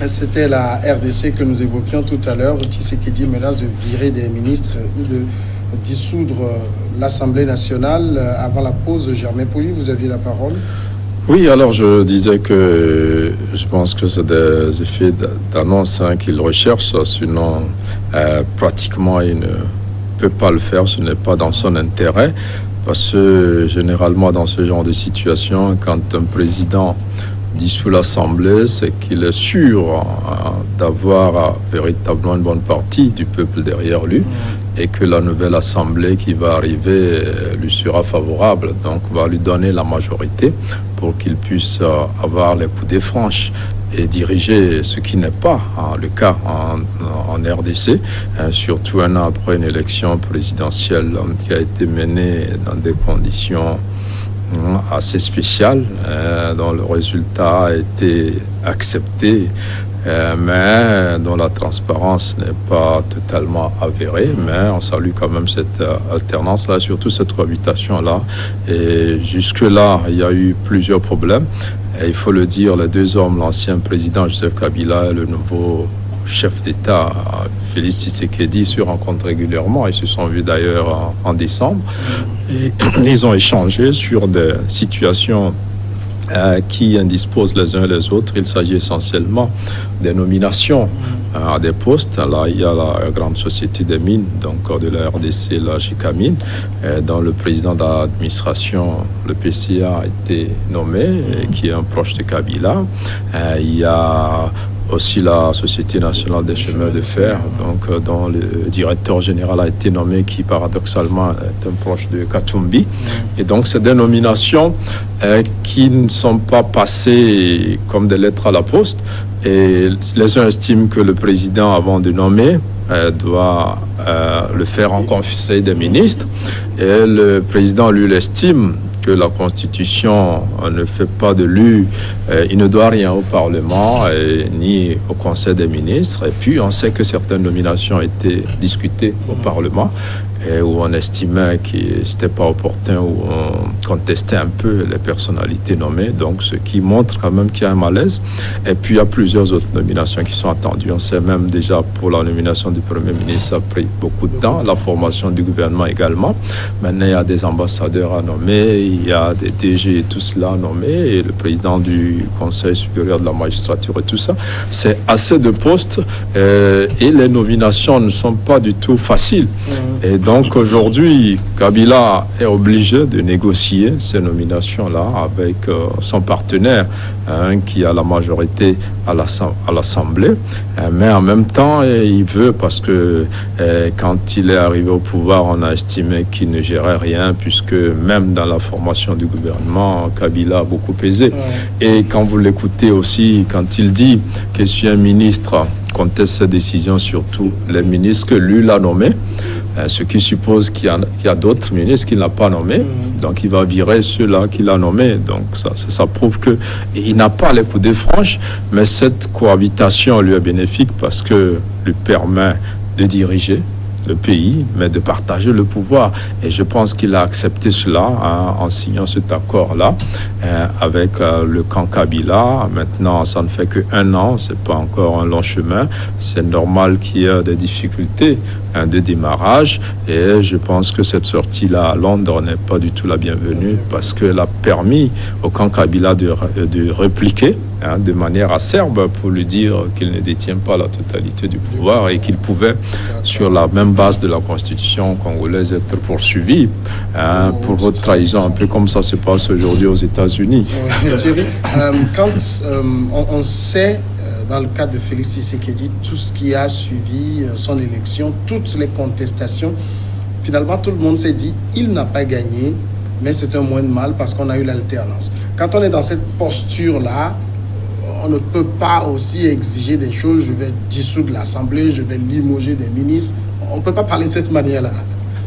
C'était la RDC que nous évoquions tout à l'heure. Tshisekedi menace de virer des ministres ou de dissoudre l'Assemblée nationale. Avant la pause, Germain Poli, vous aviez la parole. Oui, alors je disais que je pense que c'est des effets d'annonce qu'il recherche, sinon pratiquement il ne peut pas le faire, ce n'est pas dans son intérêt, parce que généralement dans ce genre de situation, quand un président dissout l'Assemblée, c'est qu'il est sûr d'avoir véritablement une bonne partie du peuple derrière lui et que la nouvelle Assemblée qui va arriver lui sera favorable, donc va lui donner la majorité pour qu'il puisse avoir les coudées franches et diriger ce qui n'est pas le cas en RDC, surtout un an après une élection présidentielle qui a été menée dans des conditions assez spécial, dont le résultat a été accepté, mais dont la transparence n'est pas totalement avérée, mais on salue quand même cette alternance-là, surtout cette cohabitation-là. Et jusque-là, il y a eu plusieurs problèmes. Et il faut le dire, les deux hommes, l'ancien président Joseph Kabila et le nouveau chef d'État Félix Tshisekedi se rencontrent régulièrement. Ils se sont vus d'ailleurs en décembre. Et ils ont échangé sur des situations qui indisposent les uns et les autres. Il s'agit essentiellement des nominations à des postes. Là, il y a la grande société des mines, donc de la RDC, la GICAMINE, dont le président d'administration, le PCA, a été nommé, qui est un proche de Kabila. Il y a aussi la Société nationale des chemins de fer, donc dont le directeur général a été nommé, qui paradoxalement est un proche de Katumbi. Et donc c'est des nominations qui ne sont pas passées comme des lettres à la poste. Et les uns estiment que le président, avant de nommer, doit le faire en conseil des ministres. Et le président, lui, l'estime que la Constitution ne fait pas de lui, il ne doit rien au Parlement ni au Conseil des ministres. Et puis on sait que certaines nominations ont été discutées au Parlement et où on estimait que c'était pas opportun, où on contestait un peu les personnalités nommées, donc ce qui montre quand même qu'il y a un malaise. Et puis il y a plusieurs autres nominations qui sont attendues. On sait même déjà pour la nomination du Premier ministre, ça a pris beaucoup de temps, la formation du gouvernement également. Maintenant il y a des ambassadeurs à nommer, il y a des DG et tout cela à nommer, et le président du Conseil supérieur de la magistrature et tout ça. C'est assez de postes et les nominations ne sont pas du tout faciles. Et donc aujourd'hui, Kabila est obligé de négocier ces nominations-là avec son partenaire qui a la majorité à l'Assemblée. Mais en même temps, il veut, parce que quand il est arrivé au pouvoir, on a estimé qu'il ne gérait rien, puisque même dans la formation du gouvernement, Kabila a beaucoup pesé. Et quand vous l'écoutez aussi, quand il dit que si un ministre conteste ses décisions, surtout les ministres que lui l'a nommé, ce qui suppose qu'il y a d'autres ministres qu'il n'a pas nommés, donc il va virer ceux-là qu'il a nommés. Donc ça prouve qu'il n'a pas les coudées franches, mais cette cohabitation lui est bénéfique parce que lui permet de diriger le pays, mais de partager le pouvoir. Et je pense qu'il a accepté cela en signant cet accord-là avec le camp Kabila. Maintenant, ça ne fait qu'un an, c'est pas encore un long chemin. C'est normal qu'il y ait des difficultés de démarrage. Et je pense que cette sortie-là à Londres n'est pas du tout la bienvenue parce qu'elle a permis au camp Kabila de répliquer de manière acerbe pour lui dire qu'il ne détient pas la totalité du pouvoir et qu'il pouvait, sur la même base de la Constitution congolaise, être poursuivi pour haute trahison, un peu comme ça se passe aujourd'hui aux États-Unis. Thierry, quand on sait, dans le cas de Félix Tshisekedi, tout ce qui a suivi son élection, toutes les contestations, finalement tout le monde s'est dit il n'a pas gagné, mais c'est un moins de mal parce qu'on a eu l'alternance. Quand on est dans cette posture-là, on ne peut pas aussi exiger des choses. Je vais dissoudre l'Assemblée, je vais limoger des ministres. On ne peut pas parler de cette manière-là.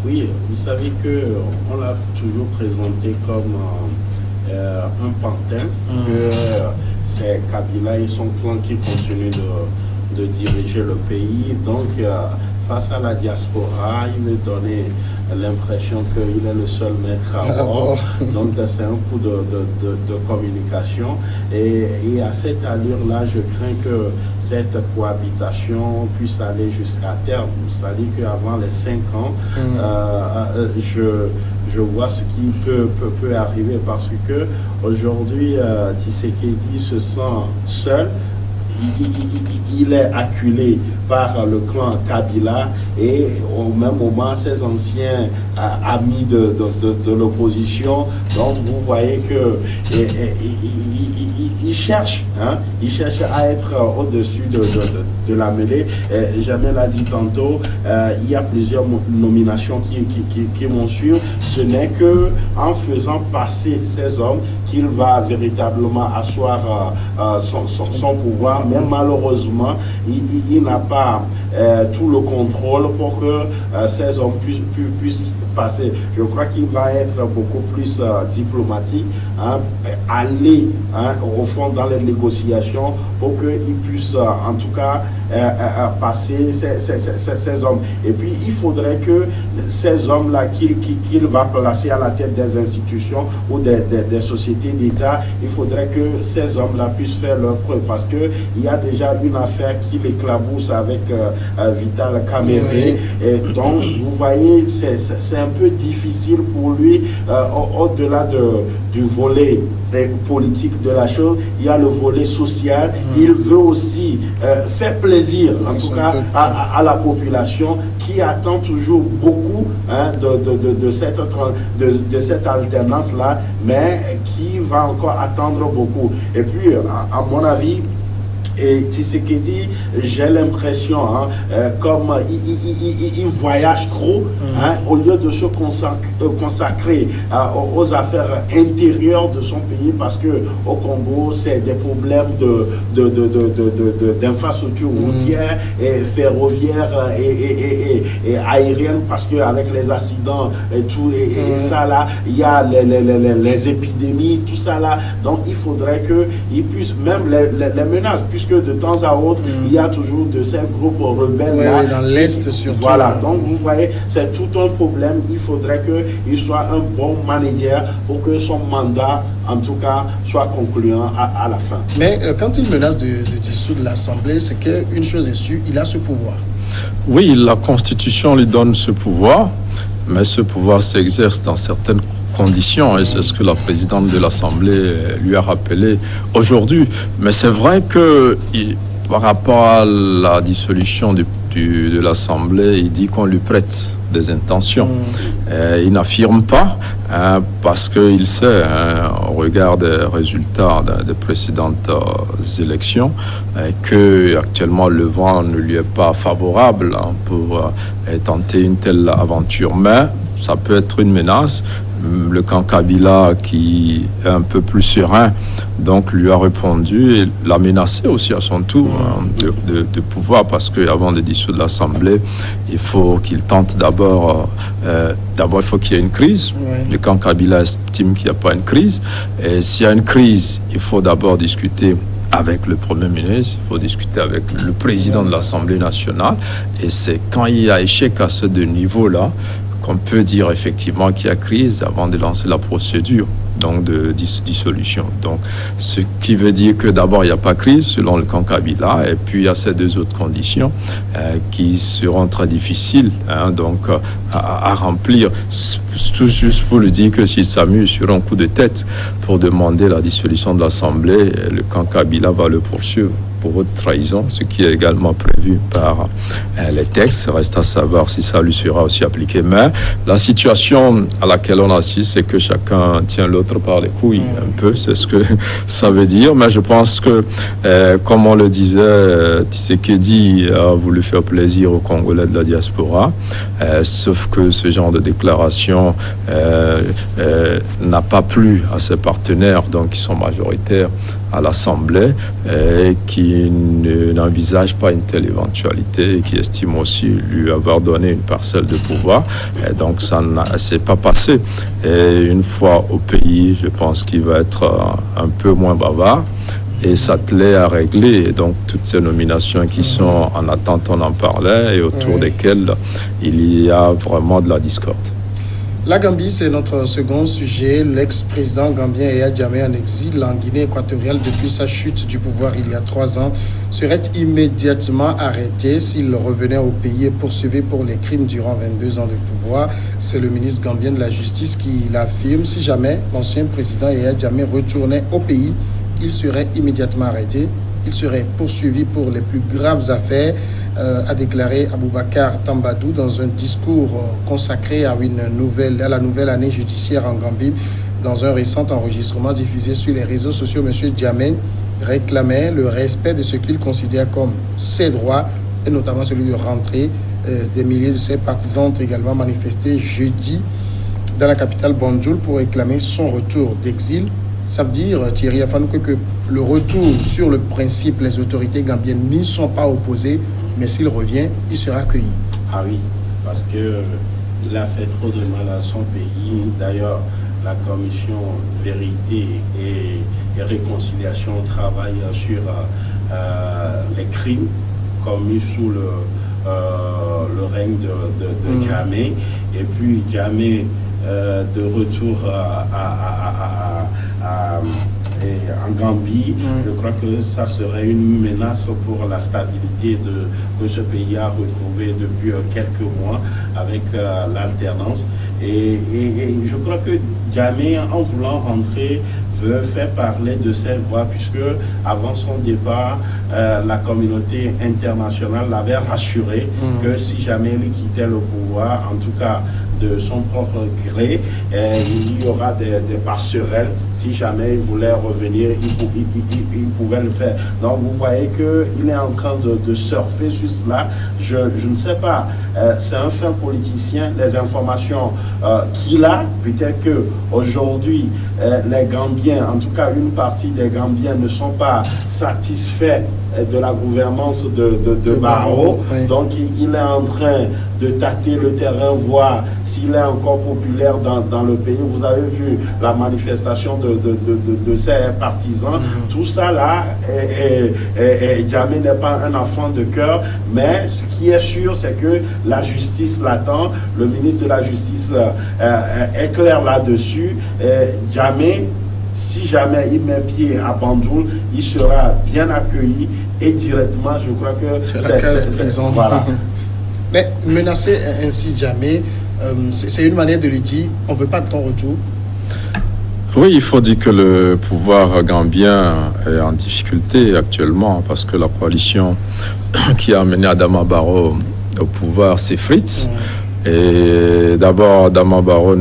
Oui, vous savez qu'on l'a toujours présenté comme un pantin, que c'est Kabila et son clan qui continuent de diriger le pays. Donc, face à la diaspora, il veut donner l'impression qu'il est le seul maître à bord. Donc c'est un coup de communication. Et à cette allure-là, je crains que cette cohabitation puisse aller jusqu'à terme. C'est-à-dire qu'avant les 5 ans, je vois ce qui peut arriver, parce que aujourd'hui, Tshisekedi se sent seul. Il est acculé par le clan Kabila, et au même moment ses anciens amis de l'opposition. Donc vous voyez que il cherche à être au-dessus de la mêlée. Jamel l'a dit tantôt, il y a plusieurs nominations qui vont suivre. Ce n'est que en faisant passer ces hommes qu'il va véritablement asseoir son pouvoir. Mais malheureusement, il n'a pas tout le contrôle pour que ces hommes puissent passer. Je crois qu'il va être beaucoup plus diplomatique, aller au fond dans les négociations pour qu'il puisse en tout cas passer ces hommes. Et puis il faudrait que ces hommes-là qu'il va placer à la tête des institutions ou des sociétés d'État, il faudrait que ces hommes-là puissent faire leur preuve, parce qu'il y a déjà une affaire qui l'éclabousse avec Vital Kamerhe. Et donc vous voyez, c'est un peu difficile pour lui, au-delà du volet politique de la chose, il y a le volet social. Il veut aussi faire plaisir, en tout cas, à la population qui attend toujours beaucoup de cette alternance-là, mais qui va encore attendre beaucoup. Et puis, à mon avis, et Tshisekedi, j'ai l'impression, comme il voyage trop, au lieu de se consacrer aux affaires intérieures de son pays, parce que au Congo, c'est des problèmes d'infrastructures routières et ferroviaires et aériennes, parce que avec les accidents et tout, et ça là, il y a les épidémies, tout ça là. Donc il faudrait qu'il puisse, même les menaces, puisque de temps à autre, il y a toujours de ces groupes rebelles là, dans l'Est surtout. Voilà, donc vous voyez, c'est tout un problème. Il faudrait qu'il soit un bon manager pour que son mandat, en tout cas, soit concluant à la fin. Mais quand il menace de dissoudre l'Assemblée, c'est qu'une chose est sûre, il a ce pouvoir. Oui, la Constitution lui donne ce pouvoir, mais ce pouvoir s'exerce dans certaines conditions, et c'est ce que la présidente de l'Assemblée lui a rappelé aujourd'hui. Mais c'est vrai que par rapport à la dissolution de l'Assemblée, il dit qu'on lui prête des intentions. Il n'affirme pas, parce qu'il sait, au regard des résultats des précédentes élections, que actuellement le vent ne lui est pas favorable pour tenter une telle aventure. Mais ça peut être une menace. Le camp Kabila, qui est un peu plus serein, donc lui a répondu et l'a menacé aussi à son tour de pouvoir, parce qu'avant de dissoudre l'Assemblée, il faut qu'il tente d'abord il faut qu'il y ait une crise. Le camp Kabila estime qu'il n'y a pas une crise, et s'il y a une crise, il faut d'abord discuter avec le Premier ministre, il faut discuter avec le président de l'Assemblée nationale, et c'est quand il y a échec à ce niveau-là qu'on peut dire effectivement qu'il y a crise avant de lancer la procédure donc de dissolution. Donc, ce qui veut dire que d'abord, il n'y a pas crise selon le camp Kabila, et puis il y a ces deux autres conditions qui seront très difficiles donc à remplir. Tout juste pour le dire que s'il s'amuse sur un coup de tête pour demander la dissolution de l'Assemblée, le camp Kabila va le poursuivre pour haute trahison, ce qui est également prévu par les textes. Reste à savoir si ça lui sera aussi appliqué. Mais la situation à laquelle on assiste, c'est que chacun tient l'autre par les couilles, un peu, c'est ce que ça veut dire. Mais je pense que, comme on le disait, Tshisekedi a voulu faire plaisir aux Congolais de la diaspora, sauf que ce genre de déclaration n'a pas plu à ses partenaires, donc qui sont majoritaires à l'Assemblée, qui n'envisage pas une telle éventualité et qui estime aussi lui avoir donné une parcelle de pouvoir. Et donc ça ne s'est pas passé. Et une fois au pays, je pense qu'il va être un peu moins bavard, et s'atteler à régler donc toutes ces nominations qui sont en attente, on en parlait, et autour desquelles il y a vraiment de la discorde. La Gambie, c'est notre second sujet. L'ex-président gambien Yaya Jammeh, en exil en Guinée équatoriale depuis sa chute du pouvoir il y a 3 ans, serait immédiatement arrêté s'il revenait au pays et poursuivi pour les crimes durant 22 ans de pouvoir. C'est le ministre gambien de la Justice qui l'affirme. Si jamais l'ancien président Yaya Jammeh retournait au pays, il serait immédiatement arrêté. Il serait poursuivi pour les plus graves affaires, a déclaré Aboubacar Tambadou dans un discours consacré à la nouvelle année judiciaire en Gambie. Dans un récent enregistrement diffusé sur les réseaux sociaux, M. Jammeh réclamait le respect de ce qu'il considère comme ses droits, et notamment celui de rentrer. Des milliers de ses partisans ont également manifesté jeudi dans la capitale Banjul pour réclamer son retour d'exil. Ça veut dire, Thierry Afanouke, que le retour, sur le principe, les autorités gambiennes n'y sont pas opposées, mais s'il revient, il sera accueilli. Ah oui, parce qu'il a fait trop de mal à son pays. D'ailleurs, la commission Vérité et Réconciliation travaille sur les crimes commis sous le règne de Jammeh. Et puis Jammeh, de retour en Gambie, je crois que ça serait une menace pour la stabilité que ce pays a retrouvé depuis quelques mois avec l'alternance. Et je crois que Jammeh, en voulant rentrer, veut faire parler de ses droits, puisque avant son départ, la communauté internationale l'avait rassuré que si jamais il quittait le pouvoir, en tout cas de son propre gré, il y aura des passerelles. Si jamais il voulait revenir, il pouvait le faire. Donc vous voyez qu'il est en train de surfer sur cela. Je ne sais pas, c'est un fin politicien. Les informations qu'il a, peut-être qu'aujourd'hui, les Gambiens, en tout cas une partie des Gambiens, ne sont pas satisfaits de la gouvernance de Barrow. Oui. Donc il est en train de tâter le terrain, voir s'il est encore populaire dans le pays. Vous avez vu la manifestation de ses partisans. Tout ça là, Jammeh n'est pas un enfant de cœur, mais ce qui est sûr, c'est que la justice l'attend. Le ministre de la Justice est clair là-dessus. Jammeh, si jamais il met pied à Banjul, il sera bien accueilli et directement, je crois que c'est la case prison. Voilà. Mais menacer ainsi Jammeh, c'est une manière de lui dire on ne veut pas de ton retour. Oui, il faut dire que le pouvoir gambien est en difficulté actuellement parce que la coalition qui a amené Adama Barrow au pouvoir s'effrite. Et d'abord, Adama Barrow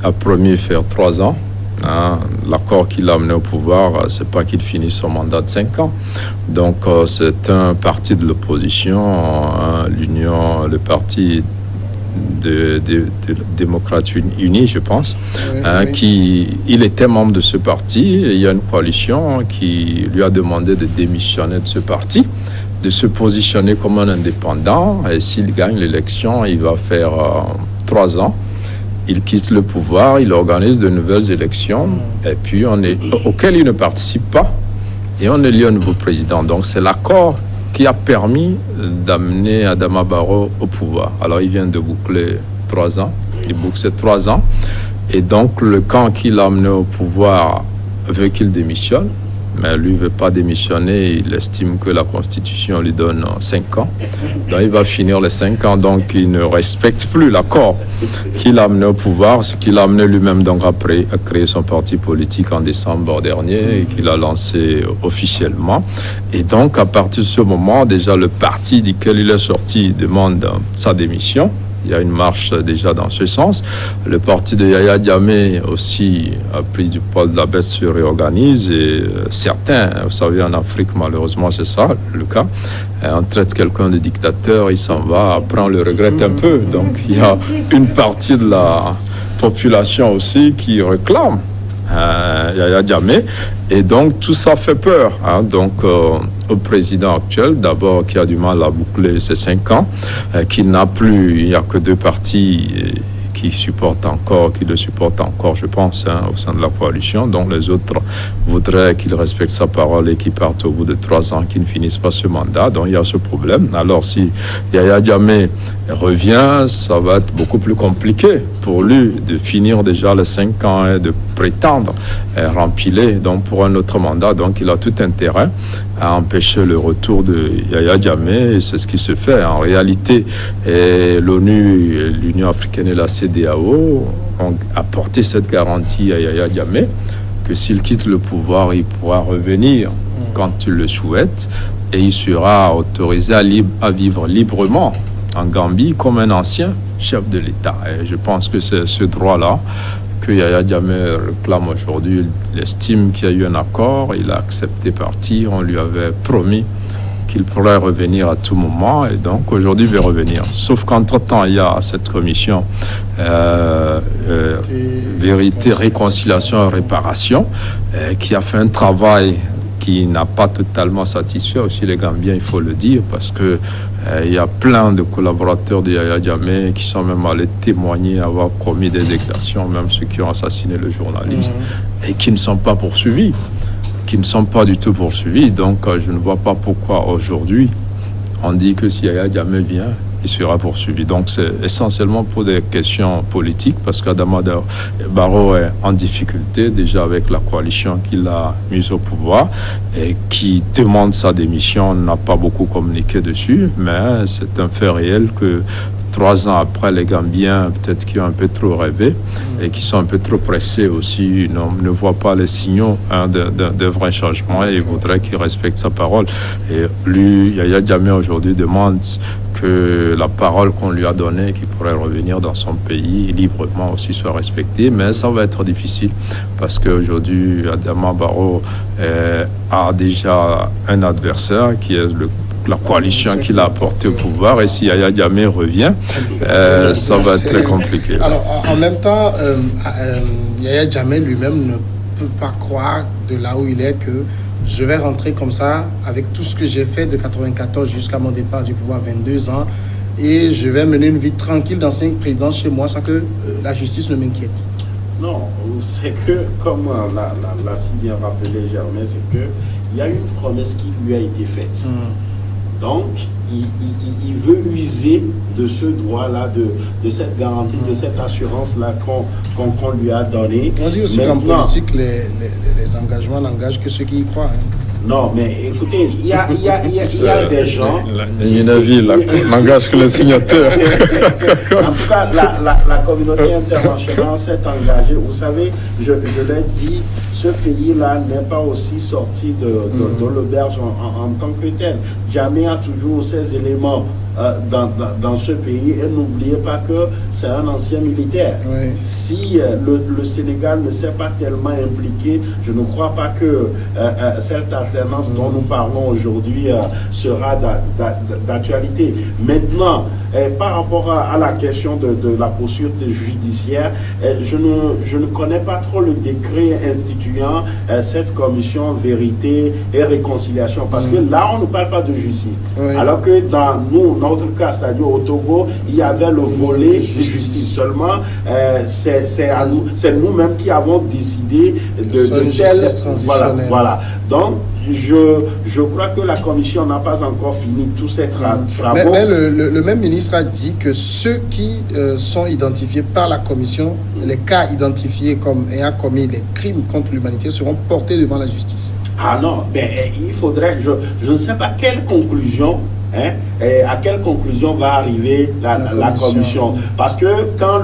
a promis faire 3 ans. L'accord qu'il a amené au pouvoir, c'est pas qu'il finisse son mandat de 5 ans. Donc c'est un parti de l'opposition, l'Union, le parti de démocrates unis, je pense, il était membre de ce parti, et il y a une coalition qui lui a demandé de démissionner de ce parti, de se positionner comme un indépendant, et s'il gagne l'élection, il va faire 3 ans. Il quitte le pouvoir, il organise de nouvelles élections, et puis auquel il ne participe pas, et on élit un nouveau président. Donc c'est l'accord qui a permis d'amener Adama Barrow au pouvoir. Alors il vient de boucler 3 ans, il boucle ces 3 ans, et donc le camp qu'il a amené au pouvoir veut qu'il démissionne, mais lui ne veut pas démissionner, il estime que la Constitution lui donne 5 ans. Donc il va finir les 5 ans, donc il ne respecte plus l'accord qu'il a amené au pouvoir, ce qu'il a amené lui-même donc après à créer son parti politique en décembre dernier, et qu'il a lancé officiellement. Et donc à partir de ce moment, déjà le parti duquel il est sorti demande sa démission. Il y a une marche déjà dans ce sens. Le parti de Yaya Jammeh aussi a pris du poil de la bête, se réorganise, et certains, vous savez, en Afrique, malheureusement, c'est ça le cas. On traite quelqu'un de dictateur, il s'en va, après on le regrette un peu. Donc il y a une partie de la population aussi qui réclame Yaya Jammeh, et donc tout ça fait peur. Donc au président actuel, d'abord, qui a du mal à boucler ses 5 ans, qui n'a plus, il n'y a que 2 partis qui supportent encore, qui le supportent encore, je pense, au sein de la coalition. Donc les autres voudraient qu'il respecte sa parole et qu'il parte au bout de 3 ans, qu'il ne finisse pas ce mandat. Donc il y a ce problème. Alors si Yaya Jammeh revient, ça va être beaucoup plus compliqué pour lui de finir déjà les 5 ans et de prétendre rempiler donc pour un autre mandat. Donc il a tout intérêt à empêcher le retour de Yaya Jammeh, et c'est ce qui se fait. En réalité, l'ONU, l'Union africaine et la CEDEAO ont apporté cette garantie à Yaya Jammeh que s'il quitte le pouvoir, il pourra revenir quand il le souhaite, et il sera autorisé à vivre librement en Gambie comme un ancien chef de l'État. Et je pense que c'est ce droit-là que Yaya Jammeh réclame aujourd'hui. Il estime qu'il y a eu un accord, il a accepté partir, on lui avait promis qu'il pourrait revenir à tout moment, et donc aujourd'hui il va revenir. Sauf qu'entre-temps, il y a cette commission Vérité, Réconciliation et Réparation qui a fait un travail qui n'a pas totalement satisfait aussi les Gambiens, il faut le dire, parce que il y a plein de collaborateurs de Yaya Jammeh qui sont même allés témoigner avoir commis des exactions, même ceux qui ont assassiné le journaliste, et qui ne sont pas poursuivis, qui ne sont pas du tout poursuivis. Donc je ne vois pas pourquoi aujourd'hui on dit que si Yaya Jammeh vient, il sera poursuivi. Donc c'est essentiellement pour des questions politiques, parce qu'Adama Barrow est en difficulté déjà avec la coalition qu'il a mise au pouvoir et qui demande sa démission. On n'a pas beaucoup communiqué dessus, mais c'est un fait réel que 3 ans après, les Gambiens, peut-être qui ont un peu trop rêvé et qui sont un peu trop pressés aussi, ne voient pas les signaux de vrais changements, et ils voudraient qu'il respecte sa parole. Et lui, Yaya Jammeh aujourd'hui demande que la parole qu'on lui a donnée, qu'il pourrait revenir dans son pays librement aussi, soit respectée. Mais ça va être difficile parce qu'aujourd'hui, Adama Barrow a déjà un adversaire qui est la coalition qu'il a apportée au pouvoir, et si Yaya Jammeh revient, ça va être très compliqué. Alors, en même temps, Yaya Jammeh lui-même ne peut pas croire de là où il est que je vais rentrer comme ça avec tout ce que j'ai fait de 94 jusqu'à mon départ du pouvoir, 22 ans, et je vais mener une vie tranquille d'ancien président chez moi sans que la justice ne m'inquiète. Non, c'est que, comme l'a si bien rappelé Germain, c'est qu'il y a une promesse qui lui a été faite. Donc, il veut user de ce droit-là, de cette garantie, de cette assurance-là qu'on lui a donnée. On dit aussi qu'en politique, les engagements n'engagent que ceux qui y croient. Non, mais écoutez, il y a des gens... n'engage que le signataire. En tout cas, la communauté internationale s'est engagée. Vous savez, je l'ai dit, ce pays-là n'est pas aussi sorti de l'auberge en tant que tel. Jammeh a toujours ces éléments dans ce pays, et n'oubliez pas que c'est un ancien militaire. Oui. Si le Sénégal ne s'est pas tellement impliqué, je ne crois pas que cette alternance dont nous parlons aujourd'hui sera d'actualité. Maintenant, par rapport à la question de la poursuite judiciaire, je ne connais pas trop le décret instituant cette commission Vérité et Réconciliation, parce que là on ne parle pas de justice, alors que dans notre cas, c'est-à-dire au Togo, il y avait le volet justice seulement. C'est nous-mêmes qui avons décidé de telle... Voilà. Donc, je crois que la commission n'a pas encore fini tous ces travaux. Mais le même ministre a dit que ceux qui sont identifiés par la commission, les cas identifiés comme ayant commis des crimes contre l'humanité, seront portés devant la justice. Ah non, mais il faudrait... Je ne sais pas quelle conclusion... à quelle conclusion va arriver la commission? Parce que quand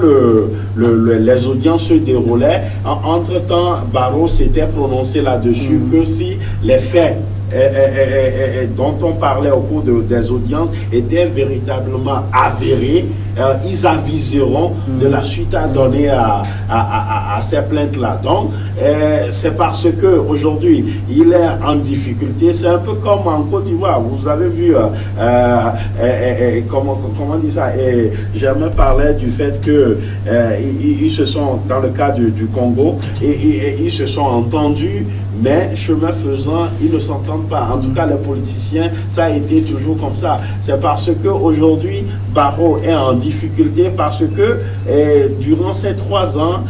les audiences se déroulaient, entre-temps, Barrow s'était prononcé là-dessus que si les faits dont on parlait au cours des audiences étaient véritablement avérés, ils aviseront de la suite à donner à ces plaintes-là. Donc, c'est parce que aujourd'hui il est en difficulté. C'est un peu comme en Côte d'Ivoire. Vous avez vu comment dit ça, et Germain parlait du fait que ils se sont, dans le cas du Congo, et ils se sont entendus, mais chemin faisant, ils ne s'entendent pas. En tout cas, les politiciens, ça a été toujours comme ça. C'est parce que aujourd'hui Barrow est en difficulté parce que durant ces 3 ans,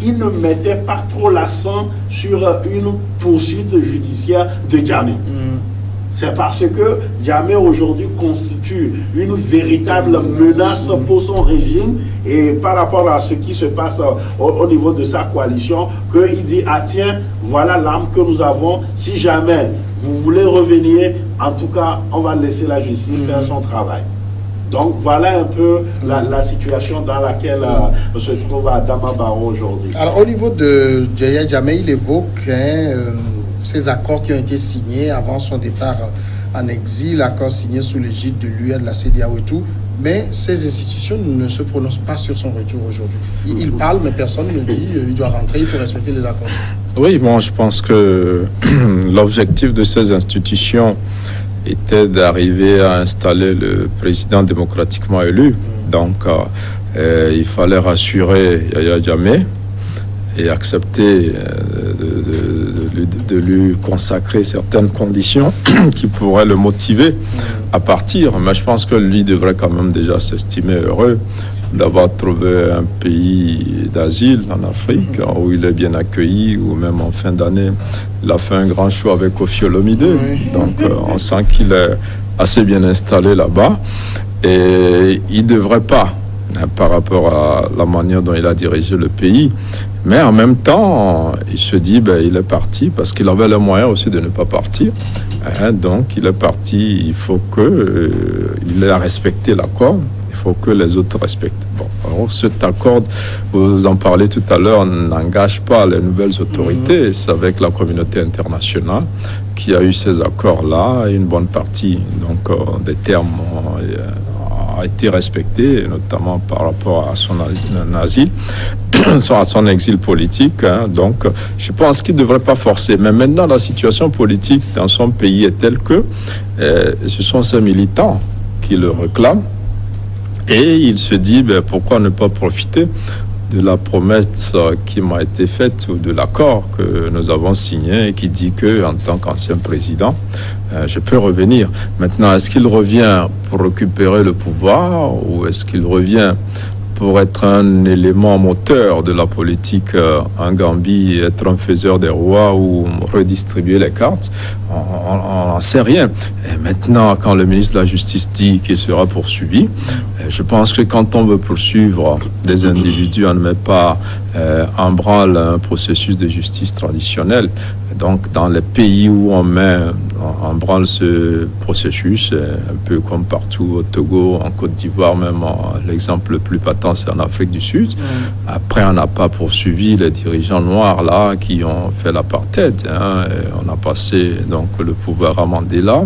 il ne mettait pas trop l'accent sur une poursuite judiciaire de Jammeh. C'est parce que Jammeh aujourd'hui constitue une véritable menace pour son régime et par rapport à ce qui se passe au niveau de sa coalition, qu'il dit, ah tiens, voilà l'arme que nous avons, si jamais vous voulez revenir, en tout cas, on va laisser la justice faire son travail. Donc voilà un peu la situation dans laquelle se trouve Adama Barrow aujourd'hui. Alors au niveau de Yahya Jammeh, il évoque ces accords qui ont été signés avant son départ en exil, accords signés sous l'égide de l'UE, de la CEDEAO et tout, mais ces institutions ne se prononcent pas sur son retour aujourd'hui. Il parle, mais personne ne dit, il doit rentrer, il faut respecter les accords. Oui, moi je pense que l'objectif de ces institutions était d'arriver à installer le président démocratiquement élu. Donc il fallait rassurer Yahya Jammeh et accepter de lui consacrer certaines conditions qui pourraient le motiver à partir. Mais je pense que lui devrait quand même déjà s'estimer heureux d'avoir trouvé un pays d'asile en Afrique où il est bien accueilli, ou même en fin d'année, il a fait un grand show avec Koffi Olomide. Donc on sent qu'il est assez bien installé là-bas et il ne devrait pas, par rapport à la manière dont il a dirigé le pays. Mais en même temps, il se dit, il est parti parce qu'il avait le moyen aussi de ne pas partir. Donc, il est parti, il faut qu'il ait respecté l'accord, il faut que les autres respectent. Bon, alors cet accord, vous en parlez tout à l'heure, n'engage pas les nouvelles autorités. C'est avec la communauté internationale qui a eu ces accords-là, une bonne partie des termes a été respecté, notamment par rapport à son asile, à son exil politique. Donc, je pense qu'il ne devrait pas forcer. Mais maintenant, la situation politique dans son pays est telle que ce sont ces militants qui le réclament. Et il se dit, pourquoi ne pas profiter de la promesse qui m'a été faite, ou de l'accord que nous avons signé, et qui dit que, en tant qu'ancien président, je peux revenir. Maintenant, est-ce qu'il revient pour récupérer le pouvoir, ou est-ce qu'il revient pour être un élément moteur de la politique en Gambie, être un faiseur des rois ou redistribuer les cartes? On n'en sait rien. Et maintenant, quand le ministre de la Justice dit qu'il sera poursuivi, je pense que quand on veut poursuivre des individus, on ne met pas en branle un processus de justice traditionnel. Donc, dans les pays où on met en branle ce processus, un peu comme partout au Togo, en Côte d'Ivoire, même l'exemple le plus patent, c'est en Afrique du Sud. Après, on n'a pas poursuivi les dirigeants noirs là qui ont fait l'apartheid. On a passé donc le pouvoir à Mandela.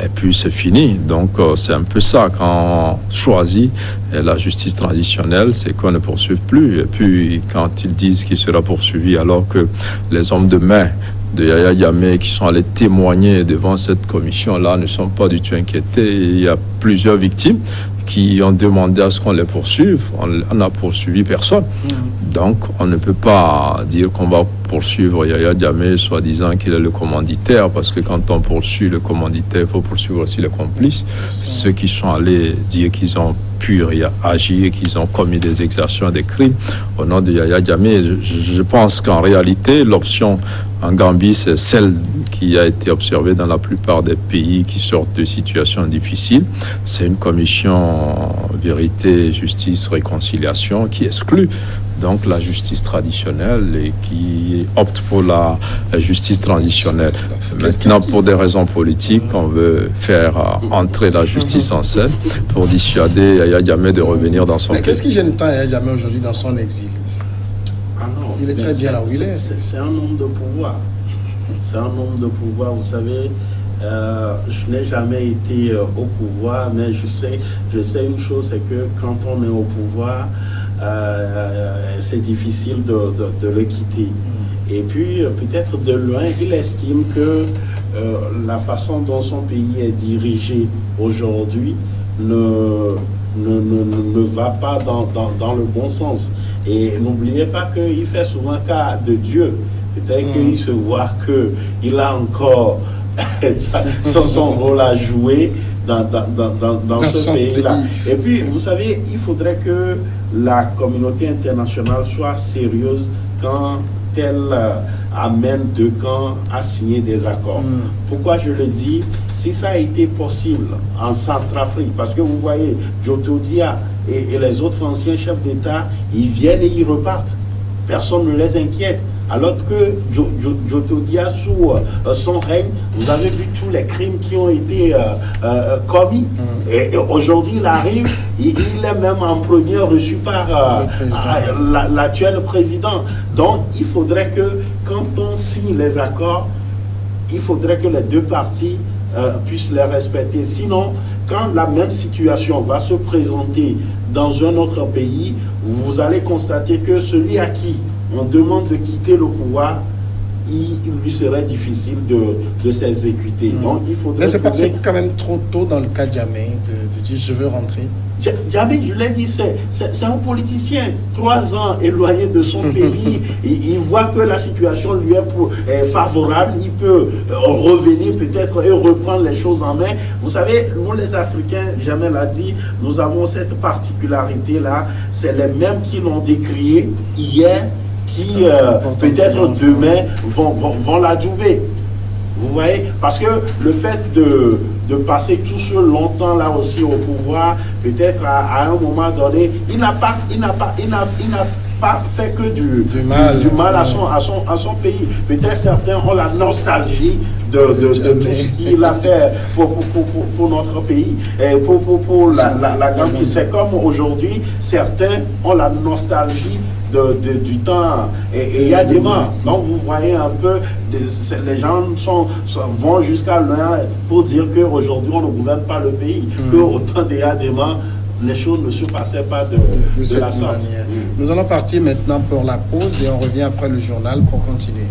Et puis c'est fini. Donc c'est un peu ça. Quand on choisit la justice traditionnelle, c'est qu'on ne poursuit plus. Et puis quand ils disent qu'il sera poursuivi, alors que les hommes de main de Yahya Jammeh qui sont allés témoigner devant cette commission-là ne sont pas du tout inquiétés. Il y a plusieurs victimes qui ont demandé à ce qu'on les poursuive. On n'a poursuivi personne. Donc, on ne peut pas dire qu'on va poursuivre Yahya Jammeh, soi-disant qu'il est le commanditaire, parce que quand on poursuit le commanditaire, il faut poursuivre aussi les complices, ceux qui sont allés dire qu'ils ont pu agir, qu'ils ont commis des exactions, des crimes au nom de Yahya Jammeh. Je pense qu'en réalité, l'option en Gambie, c'est celle qui a été observée dans la plupart des pays qui sortent de situations difficiles. C'est une commission vérité, justice, réconciliation qui exclut donc la justice traditionnelle et qui opte pour la justice transitionnelle. Maintenant, pour des raisons politiques, on veut faire entrer la justice en scène pour dissuader Yahya Jammeh de revenir dans son pays. Qu'est-ce qui gêne tant Yahya Jammeh aujourd'hui dans son exil? Il est très bien là où il est. C'est un homme de pouvoir. C'est un homme de pouvoir, vous savez. Je n'ai jamais été au pouvoir, mais je sais une chose, c'est que quand on est au pouvoir, c'est difficile de le quitter. Et puis, peut-être de loin, il estime que la façon dont son pays est dirigé aujourd'hui ne va pas dans le bon sens. Et n'oubliez pas qu'il fait souvent cas de Dieu. Peut-être qu'il se voit qu'il a encore son rôle à jouer dans ce pays-là. Et puis, vous savez, il faudrait que la communauté internationale soit sérieuse quand elle amène deux camps à signer des accords. Pourquoi je le dis? Si ça a été possible en Centrafrique, parce que vous voyez, Joto Dia et les autres anciens chefs d'État, ils viennent et ils repartent. Personne ne les inquiète. Alors que Joto Dia, sous son règne, vous avez vu tous les crimes qui ont été commis. Et aujourd'hui, il arrive, il est même en premier reçu par l'actuel président. Donc, il faudrait que, quand on signe les accords, il faudrait que les deux parties puissent les respecter. Sinon, quand la même situation va se présenter dans un autre pays, vous allez constater que celui à qui on demande de quitter le pouvoir, il lui serait difficile de s'exécuter. Donc, il faudrait... Mais c'est quand même trop tôt dans le cas de Jammeh de dire je veux rentrer. Jammeh, je l'ai dit, c'est un politicien. 3 ans éloigné de son pays, il voit que la situation lui est favorable, il peut revenir peut-être et reprendre les choses en main. Vous savez, nous les Africains, Jammeh l'a dit, nous avons cette particularité-là. C'est les mêmes qui l'ont décrié hier, qui peut-être demain vont l'adouber. Vous voyez? Parce que le fait de passer tout ce longtemps là aussi au pouvoir, peut-être à un moment donné, il n'a pas fait que du mal à son pays. Peut-être certains ont la nostalgie de tout ce qu'il a fait pour notre pays et pour la Gambie. C'est comme aujourd'hui, certains ont la nostalgie du temps et il y a des morts. Donc vous voyez un peu, les gens vont jusqu'à loin pour dire qu'aujourd'hui on ne gouverne pas le pays, qu'au temps des morts, les choses ne se passaient pas de cette la sorte. manière. Nous allons partir maintenant pour la pause et on revient après le journal pour continuer.